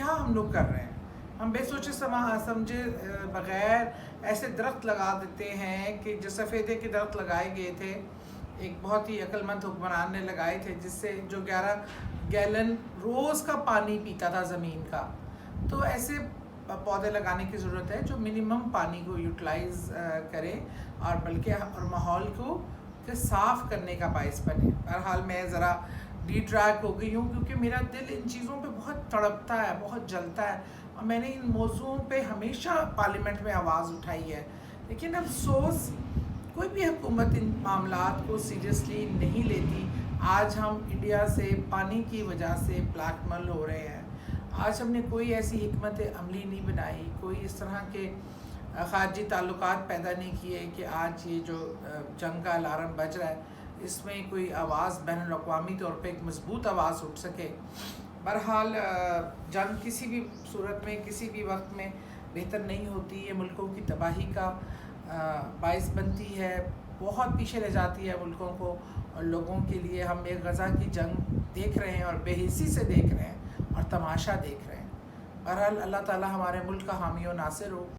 کیا ہم لوگ کر رہے ہیں؟ ہم بے سوچے سمجھے بغیر ایسے درخت لگا دیتے ہیں کہ جو سفیدے کے درخت لگائے گئے تھے، ایک بہت ہی عقل مند حکمران نے لگائے تھے، جس سے جو 11 گیلن روز کا پانی پیتا تھا زمین کا. تو ایسے پودے لگانے کی ضرورت ہے جو منیمم پانی کو یوٹیلائز کرے اور بلکہ ماحول کو صاف کرنے کا باعث بنے. بہرحال میں ذرا ڈی ٹریک ہو گئی ہوں کیونکہ میرا دل ان چیزوں پہ بہت تڑپتا ہے، بہت جلتا ہے، اور میں نے ان موضوعوں پہ ہمیشہ پارلیمنٹ میں آواز اٹھائی ہے. لیکن افسوس کوئی بھی حکومت ان معاملات کو سیریسلی نہیں لیتی. آج ہم انڈیا سے پانی کی وجہ سے بلیک میل ہو رہے ہیں. آج ہم نے کوئی ایسی حکمت عملی نہیں بنائی، کوئی اس طرح کے خارجی تعلقات پیدا نہیں کیے کہ آج یہ جو جنگ کا الارم بج رہا ہے اس میں کوئی آواز بین الاقوامی طور پہ ایک مضبوط آواز اٹھ سکے. بہرحال جنگ کسی بھی صورت میں کسی بھی وقت میں بہتر نہیں ہوتی. یہ ملکوں کی تباہی کا باعث بنتی ہے، بہت پیچھے رہ جاتی ہے ملکوں کو اور لوگوں کے لیے. ہم ایک غزہ کی جنگ دیکھ رہے ہیں اور بے حسی سے دیکھ رہے ہیں اور تماشا دیکھ رہے ہیں. بہرحال اللہ تعالی ہمارے ملک کا حامی و ناصر ہو.